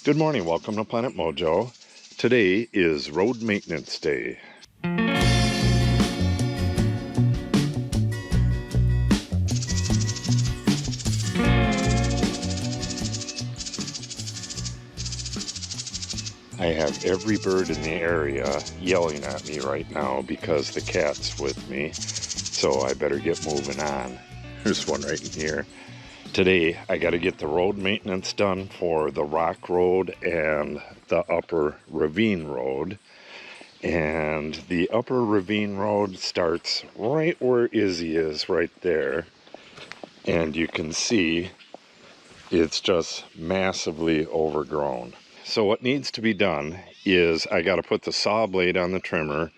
Good morning, welcome to Planet Mojo. Today is road maintenance day. I have every bird in the area yelling at me right now because the cat's with me, so I better get moving on. There's one right in here. Today I got to get the road maintenance done for the rock road and the upper ravine road. And the upper ravine road starts right where Izzy is, right there. And you can see it's just massively overgrown. So what needs to be done is I got to put the saw blade on the trimmer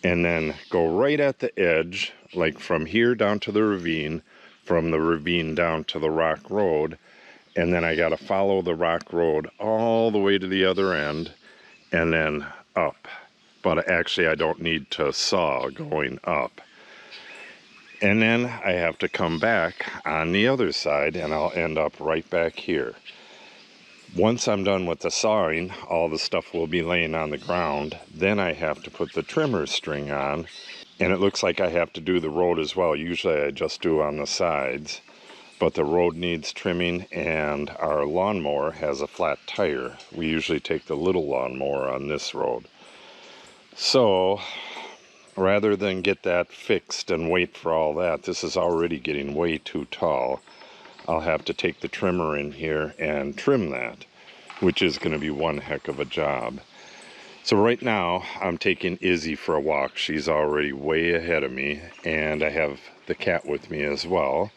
and then go right at the edge, like from here down to the ravine, from the ravine down to the rock road, and then I got to follow the rock road all the way to the other end and then up. But actually I don't need to saw going up. And then I have to come back on the other side and I'll end up right back here. Once I'm done with the sawing, all the stuff will be laying on the ground. Then I have to put the trimmer string on. And it looks like I have to do the road as well. Usually I just do on the sides. But the road needs trimming and our lawnmower has a flat tire. We usually take the little lawnmower on this road. So rather than get that fixed and wait for all that, this is already getting way too tall. I'll have to take the trimmer in here and trim that, which is going to be one heck of a job. So right now I'm taking Izzy for a walk. She's already way ahead of me, and I have the cat with me as well.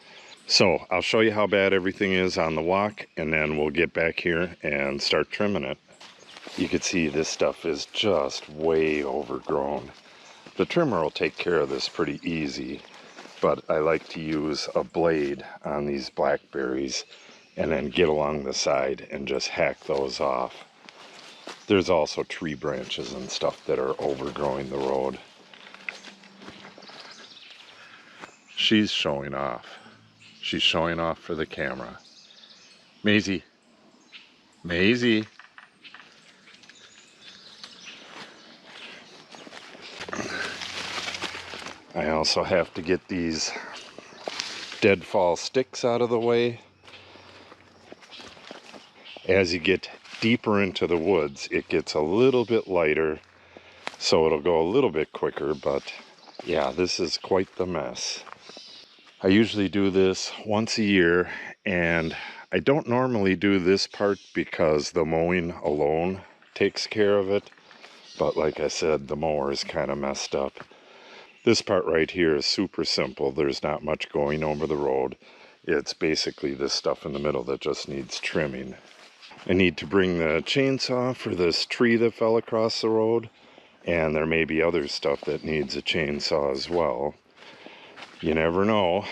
So I'll show you how bad everything is on the walk, and then we'll get back here and start trimming it. You can see this stuff is just way overgrown. The trimmer will take care of this pretty easy, but I like to use a blade on these blackberries and then get along the side and just hack those off. There's also tree branches and stuff that are overgrowing the road. She's showing off. She's showing off for the camera. Maisie. Maisie. I also have to get these deadfall sticks out of the way. As you get deeper into the woods, it gets a little bit lighter, so it'll go a little bit quicker, but yeah, this is quite the mess. I usually do this once a year, and I don't normally do this part because the mowing alone takes care of it, but like I said, the mower is kind of messed up. This part right here is super simple. There's not much going over the road. It's basically this stuff in the middle that just needs trimming. I need to bring the chainsaw for this tree that fell across the road, and there may be other stuff that needs a chainsaw as well. You never know.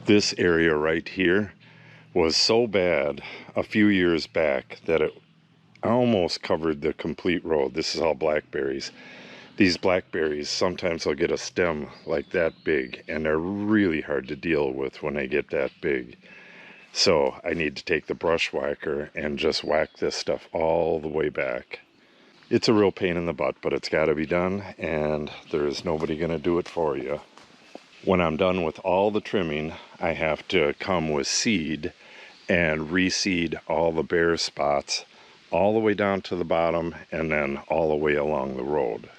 This area right here was so bad a few years back that it almost covered the complete road. This is all blackberries. These blackberries, sometimes they'll get a stem like that big, and they're really hard to deal with when they get that big. So I need to take the brush whacker and just whack this stuff all the way back. It's a real pain in the butt, but it's got to be done, and there's nobody going to do it for you. When I'm done with all the trimming, I have to come with seed and reseed all the bare spots all the way down to the bottom and then all the way along the road.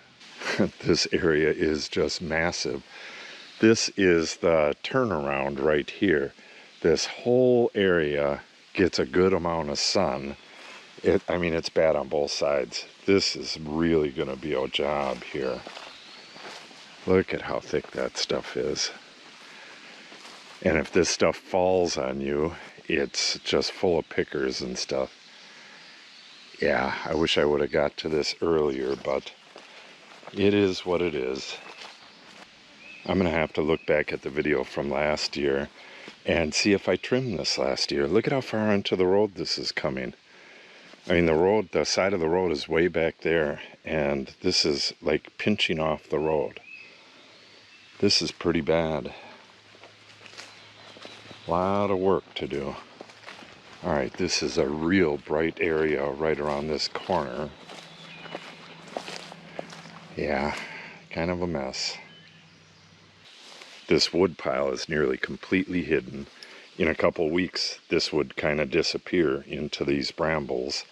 This area is just massive. This is the turnaround right here. This whole area gets a good amount of sun. I mean, it's bad on both sides. This is really going to be a job here. Look at how thick that stuff is. And if this stuff falls on you, it's just full of pickers and stuff. Yeah, I wish I would have got to this earlier, but it is what it is. I'm going to have to look back at the video from last year and see if I trimmed this last year. Look at how far onto the road this is coming. I mean, the side of the road is way back there, and this is like pinching off the road. This is pretty bad. A lot of work to do. All right, this is a real bright area right around this corner. Yeah, kind of a mess. This wood pile is nearly completely hidden. In a couple weeks, this would kind of disappear into these brambles.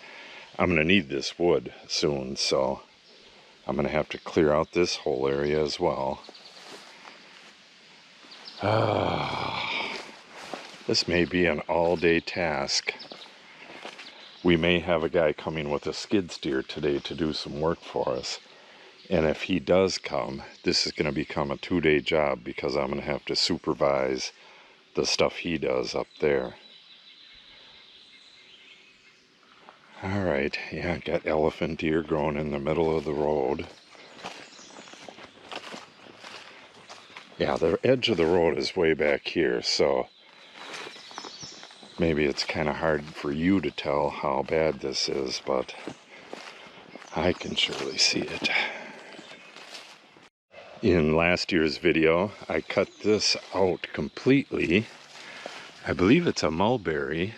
I'm going to need this wood soon, so I'm going to have to clear out this whole area as well. This may be an all-day task. We may have a guy coming with a skid steer today to do some work for us. And if he does come, this is going to become a 2-day job because I'm going to have to supervise the stuff he does up there. All right, yeah, got elephant deer growing in the middle of the road. Yeah, the edge of the road is way back here, so maybe it's kind of hard for you to tell how bad this is, but I can surely see it. In last year's video, I cut this out completely. I believe it's a mulberry.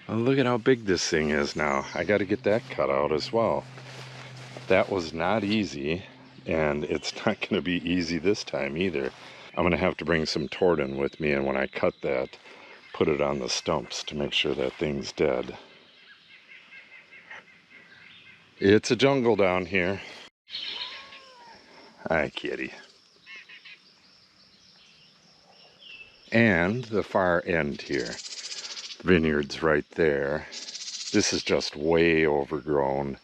Oh, look at how big this thing is now. I got to get that cut out as well. That was not easy, and it's not going to be easy this time either. I'm going to have to bring some Torten with me, and when I cut that, put it on the stumps to make sure that thing's dead. It's a jungle down here. Hi, kitty. And the far end here. Vineyard's right there. This is just way overgrown.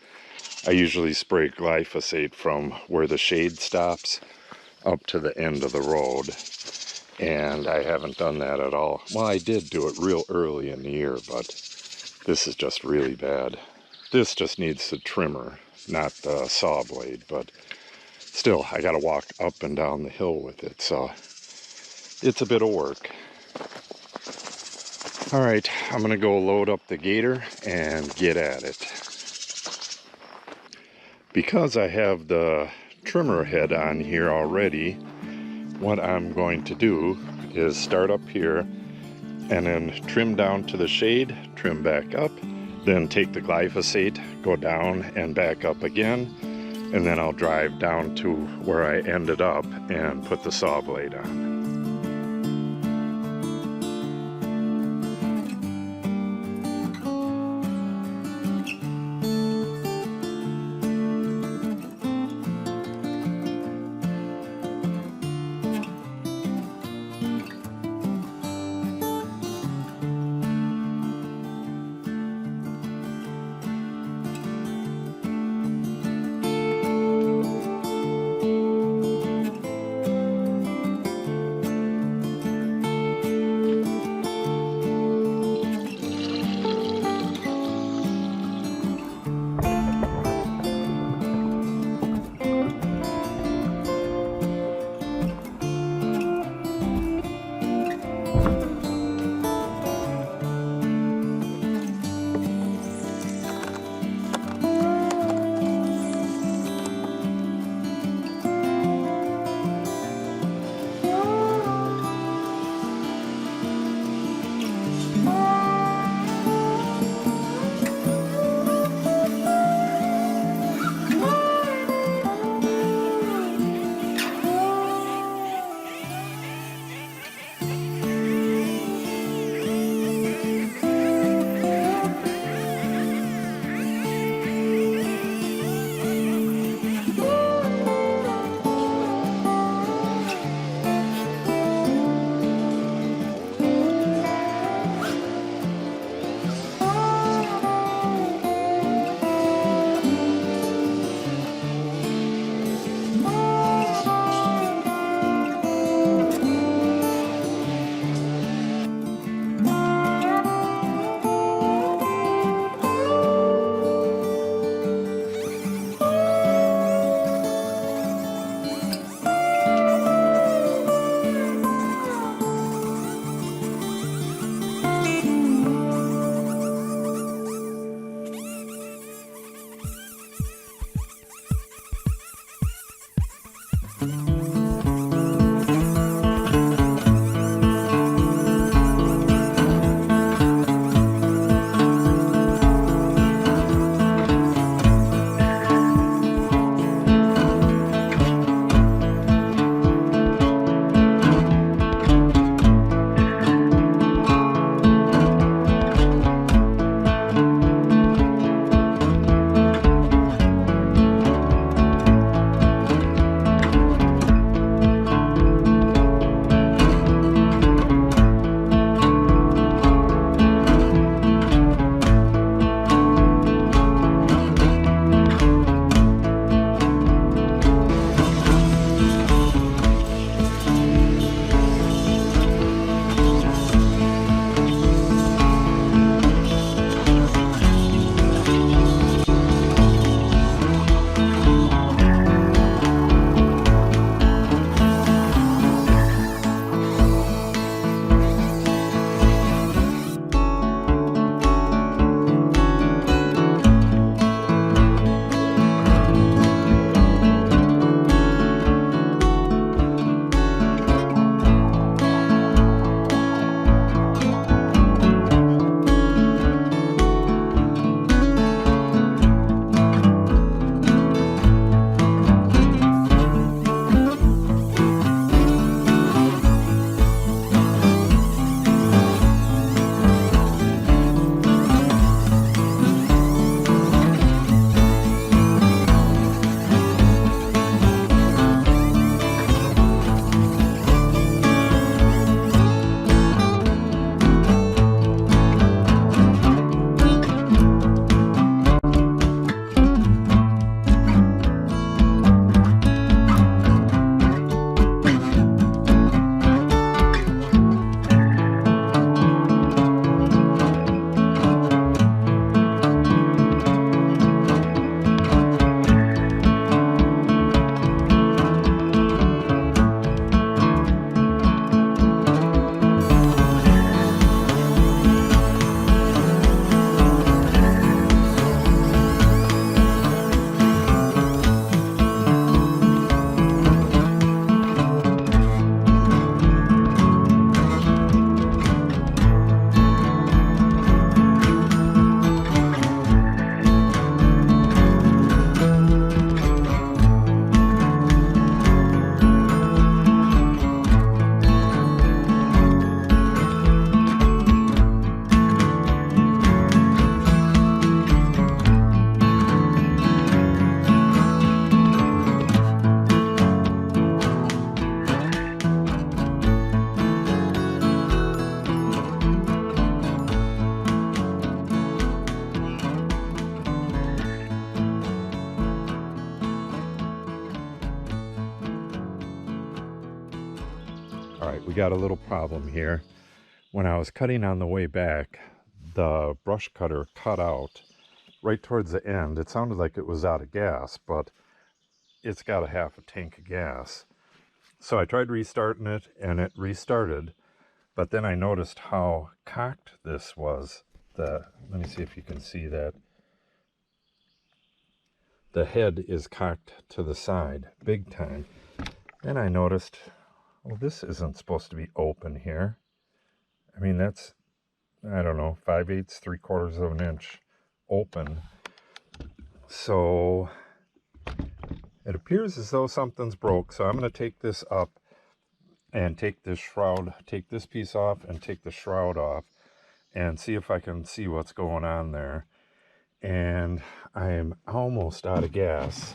I usually spray glyphosate from where the shade stops up to the end of the road, and I haven't done that at all. Well, I did do it real early in the year, but this is just really bad. This just needs the trimmer, not the saw blade, but still, I gotta walk up and down the hill with it, so it's a bit of work. All right, I'm gonna go load up the gator and get at it. Because I have the trimmer head on here already, what I'm going to do is start up here and then trim down to the shade, trim back up, then take the glyphosate, go down and back up again, and then I'll drive down to where I ended up and put the saw blade on. Alright, we got a little problem here. When I was cutting on the way back, the brush cutter cut out right towards the end. It sounded like it was out of gas, but it's got a half a tank of gas. So I tried restarting it and it restarted, but then I noticed how cocked this was. Let me see if you can see that. The head is cocked to the side, big time. Then I noticed, well, this isn't supposed to be open here. I mean, that's, I don't know, 5/8, 3/4 of an inch open. So it appears as though something's broke. So I'm going to take this up and take this shroud, take this piece off and take the shroud off and see if I can see what's going on there. And I am almost out of gas,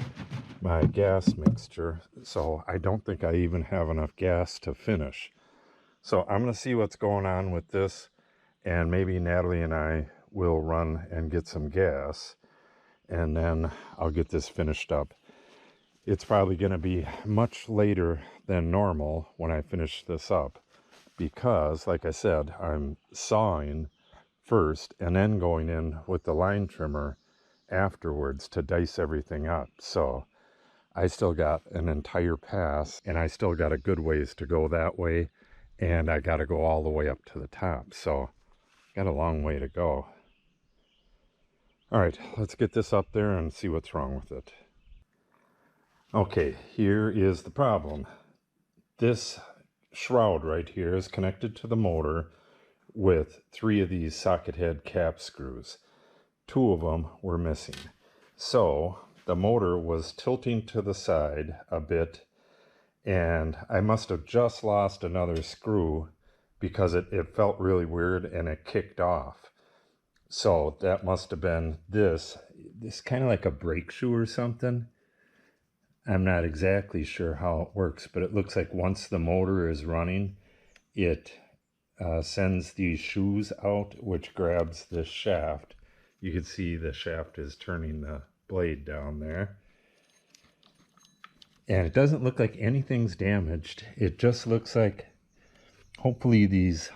my gas mixture. So I don't think I even have enough gas to finish. So I'm going to see what's going on with this, and maybe Natalie and I will run and get some gas, and then I'll get this finished up. It's probably going to be much later than normal when I finish this up, because, like I said, I'm sawing first and then going in with the line trimmer afterwards to dice everything up. So I still got an entire pass, and I still got a good ways to go that way. And I got to go all the way up to the top, so got a long way to go. All right, let's get this up there and see what's wrong with it. Okay, here is the problem. This shroud right here is connected to the motor with 3 of these socket head cap screws. 2 of them were missing. So the motor was tilting to the side a bit, and I must have just lost another screw because it felt really weird and it kicked off. So that must have been this kind of like a brake shoe or something. I'm not exactly sure how it works, but it looks like once the motor is running, it sends these shoes out, which grabs this shaft. You can see the shaft is turning the blade down there. And it doesn't look like anything's damaged. It just looks like, hopefully these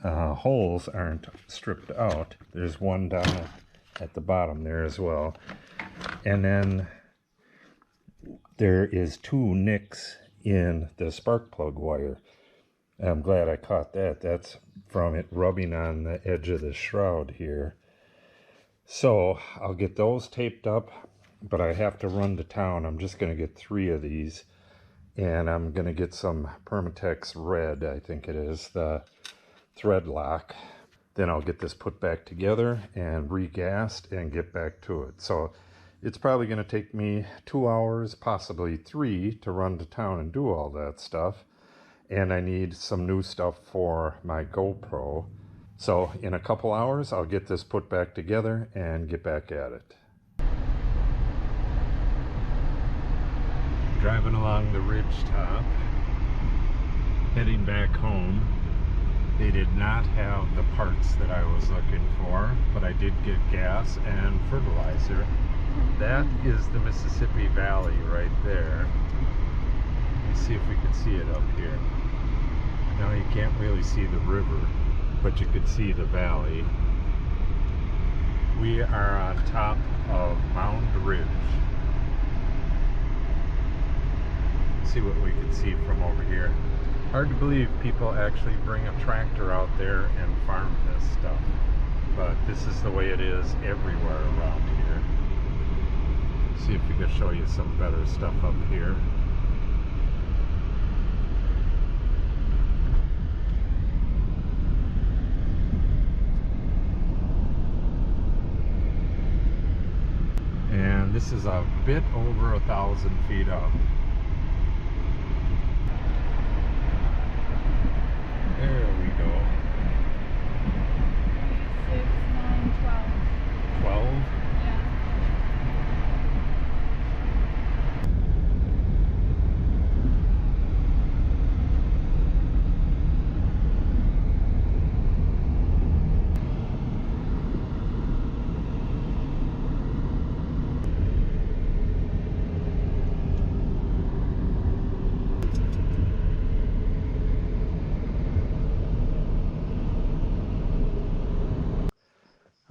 holes aren't stripped out. There's one down at the bottom there as well. And then there is 2 nicks in the spark plug wire. I'm glad I caught that. That's from it rubbing on the edge of the shroud here. So I'll get those taped up, but I have to run to town. I'm just going to get 3 of these, and I'm going to get some Permatex Red, I think it is, the thread lock. Then I'll get this put back together and regassed and get back to it. So it's probably going to take me 2 hours, possibly 3, to run to town and do all that stuff. And I need some new stuff for my GoPro. So in a couple hours, I'll get this put back together and get back at it. Driving along the ridge top, heading back home. They did not have the parts that I was looking for, but I did get gas and fertilizer. That is the Mississippi Valley right there. Let's see if we can see it up here. Now you can't really see the river, but you could see the valley. We are on top of Mound Ridge. See what we can see from over here. Hard to believe people actually bring a tractor out there and farm this stuff, but this is the way it is everywhere around here. See if we can show you some better stuff up here. And this is a bit over 1,000 feet up. There we go. 6, 9, 12. 12? Yeah.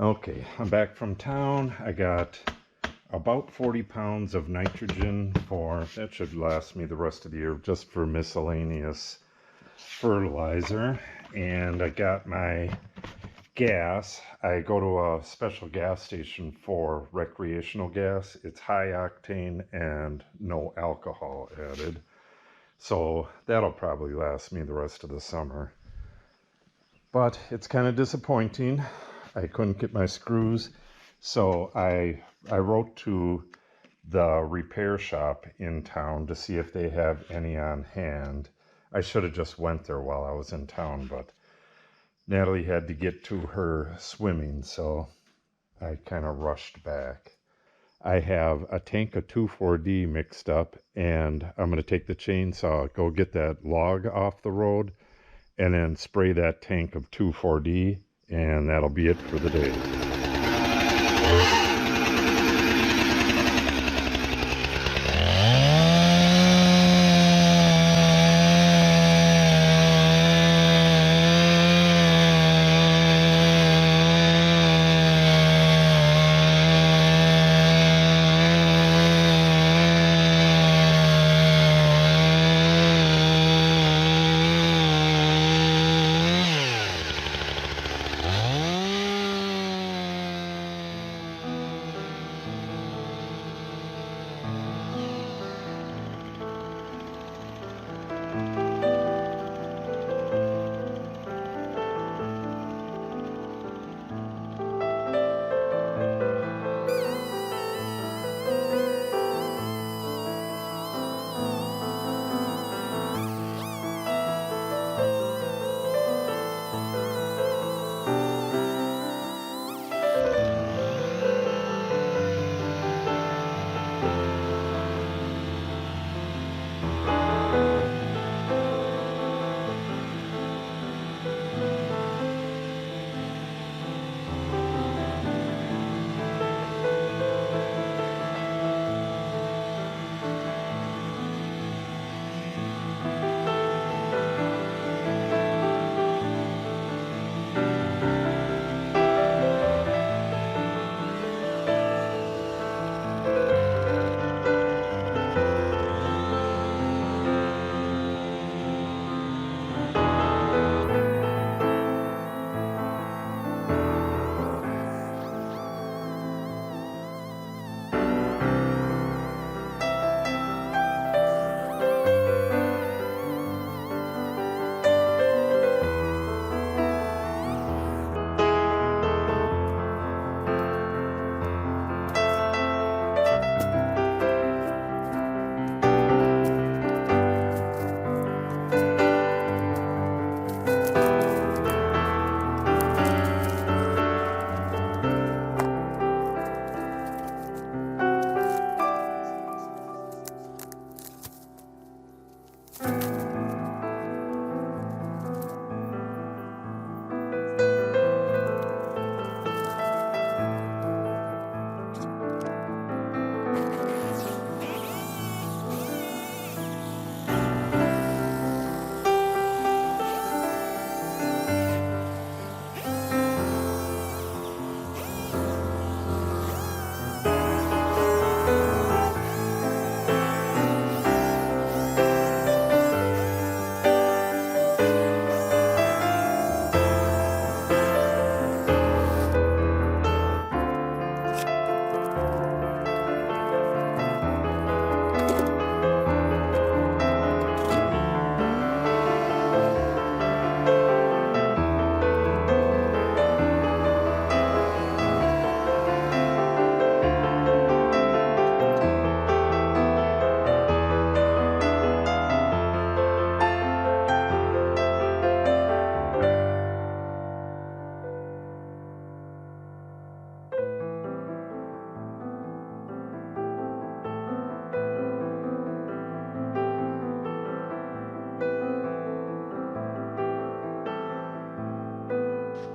Okay, I'm back from town. I got about 40 pounds of nitrogen that should last me the rest of the year, just for miscellaneous fertilizer. And I got my gas. I go to a special gas station for recreational gas. It's high octane and no alcohol added. So that'll probably last me the rest of the summer. But it's kind of disappointing. I couldn't get my screws. So I wrote to the repair shop in town to see if they have any on hand. I should have just went there while I was in town, but Natalie had to get to her swimming, so I kind of rushed back. I have a tank of 2,4-D mixed up, and I'm going to take the chainsaw, go get that log off the road, and then spray that tank of 2,4-D, and that'll be it for the day.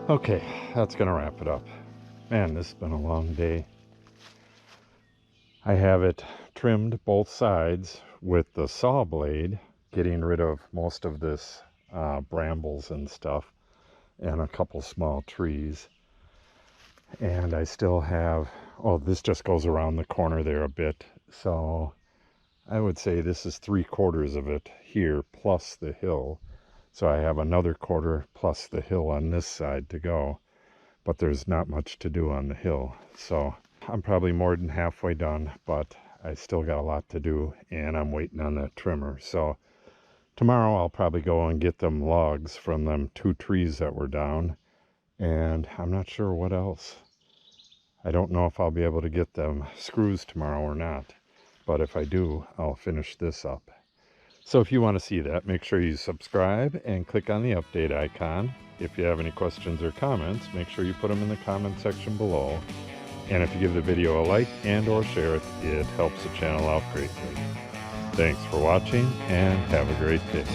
Okay, that's gonna wrap it up. Man, this has been a long day. I have it trimmed both sides with the saw blade, getting rid of most of this brambles and stuff, and a couple small trees. And I still have, oh, this just goes around the corner there a bit. So I would say this is 3/4 of it here plus the hill. So I have another quarter plus the hill on this side to go. But there's not much to do on the hill. So I'm probably more than halfway done, but I still got a lot to do, and I'm waiting on that trimmer. So tomorrow I'll probably go and get them logs from them 2 trees that were down, and I'm not sure what else. I don't know if I'll be able to get them screws tomorrow or not, but if I do, I'll finish this up. So if you want to see that, make sure you subscribe and click on the update icon. If you have any questions or comments, make sure you put them in the comment section below. And if you give the video a like and or share it, it helps the channel out greatly. Thanks for watching and have a great day.